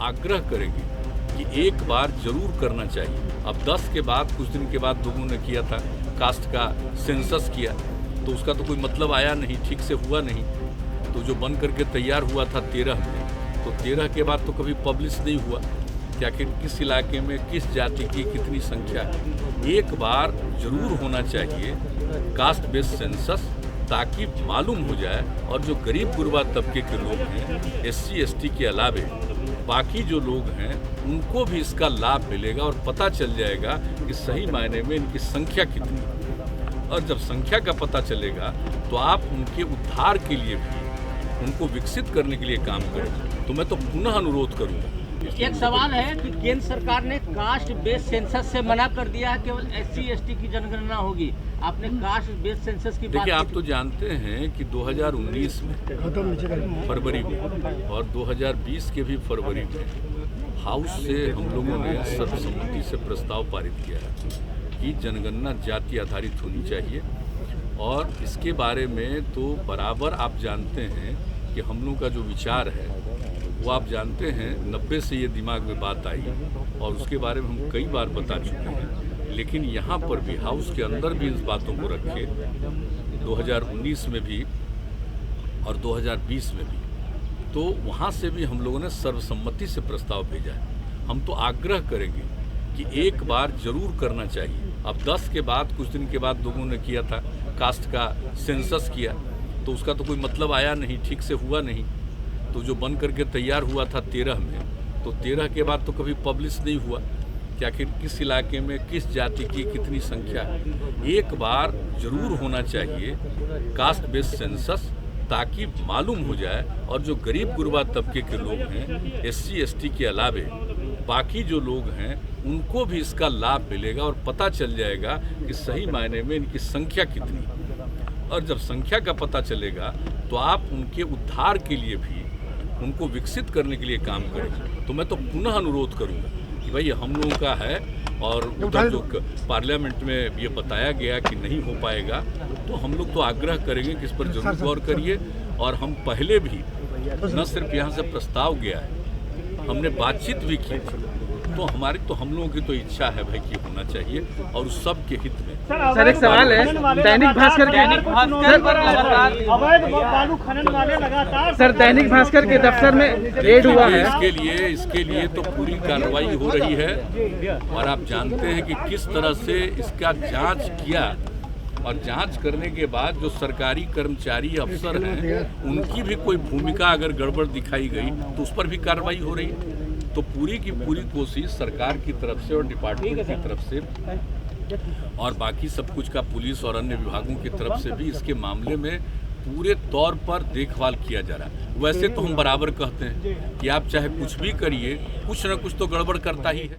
आग्रह करेंगे कि एक बार जरूर करना चाहिए। अब 10 के बाद कुछ दिन के बाद लोगों ने किया था, कास्ट का सेंसस किया, तो उसका तो कोई मतलब आया नहीं, ठीक से हुआ नहीं। तो जो बन करके तैयार हुआ था 13 में, तो 13 के बाद तो कभी पब्लिश नहीं हुआ कि आखिर किस इलाके में किस जाति की कितनी संख्या है। एक बार जरूर होना चाहिए कास्ट बेस्ड सेंसस, ताकि मालूम हो जाए और जो गरीब गुरबा तबके के लोग हैं, SC ST के अलावे बाकी जो लोग हैं, उनको भी इसका लाभ मिलेगा और पता चल जाएगा कि सही मायने में इनकी संख्या कितनी है। और जब संख्या का पता चलेगा तो आप उनके उद्धार के लिए भी, उनको विकसित करने के लिए काम करें। तो मैं तो पुनः अनुरोध करूँगा। एक सवाल है कि केंद्र सरकार ने कास्ट बेस्ड सेंसस से मना कर दिया है, केवल SC ST की जनगणना होगी। आपने कास्ट बेस्ड सेंसस की बात देखिए, आप तो जानते हैं कि 2019 में फरवरी में और 2020 के भी फरवरी में हाउस से हम लोगों ने सर्वसम्मति से प्रस्ताव पारित किया है कि जनगणना जाति आधारित होनी चाहिए। और इसके बारे में तो बराबर आप जानते हैं कि हम लोग का जो विचार है वो आप जानते हैं 90 से ये दिमाग में बात आई और उसके बारे में हम कई बार बता चुके हैं। लेकिन यहाँ पर भी हाउस के अंदर भी इस बातों को रखे 2019 में भी और 2020 में भी, तो वहाँ से भी हम लोगों ने सर्वसम्मति से प्रस्ताव भेजा है। हम तो आग्रह करेंगे कि एक बार जरूर करना चाहिए। अब 10 के बाद कुछ दिन के बाद लोगों ने किया था, कास्ट का सेंसस किया, तो उसका तो कोई मतलब आया नहीं, ठीक से हुआ नहीं। तो जो बन करके तैयार हुआ था 13 में, तो 13 के बाद तो कभी पब्लिश नहीं हुआ कि आखिर किस इलाके में किस जाति की कितनी संख्या है। एक बार जरूर होना चाहिए कास्ट बेस्ड सेंसस, ताकि मालूम हो जाए और जो गरीब गुरबा तबके के लोग हैं, SC ST के अलावे बाकी जो लोग हैं, उनको भी इसका लाभ मिलेगा और पता चल जाएगा कि सही मायने में इनकी संख्या कितनी है। और जब संख्या का पता चलेगा तो आप उनके उद्धार के लिए भी, उनको विकसित करने के लिए काम करें। तो मैं तो पुनः अनुरोध करूंगा कि भाई हम लोगों का है, और उधर जो पार्लियामेंट में ये बताया गया कि नहीं हो पाएगा, तो हम लोग तो आग्रह करेंगे कि इस पर जरूर गौर करिए। और हम पहले भी न सिर्फ यहाँ से प्रस्ताव गया है, हमने बातचीत भी की थी। तो हम लोगों की तो इच्छा है भाई कि होना चाहिए और उस सब के हित में। सर एक सवाल है, दैनिक भास्कर दैनिक भास्कर के दफ्तर में रेड हुआ है। इसके लिए तो पूरी कार्रवाई हो रही है और आप जानते हैं कि किस तरह से इसका जांच किया, और जांच करने के बाद जो सरकारी कर्मचारी अफसर हैं, उनकी भी कोई भूमिका अगर गड़बड़ दिखाई गई तो उस पर भी कार्रवाई हो रही है। तो पूरी की पूरी कोशिश सरकार की तरफ से और डिपार्टमेंट की तरफ से और बाकी सब कुछ का पुलिस और अन्य विभागों की तरफ से भी इसके मामले में पूरे तौर पर देखभाल किया जा रहा है। वैसे तो हम बराबर कहते हैं कि आप चाहे कुछ भी करिए, कुछ न कुछ तो गड़बड़ करता ही है।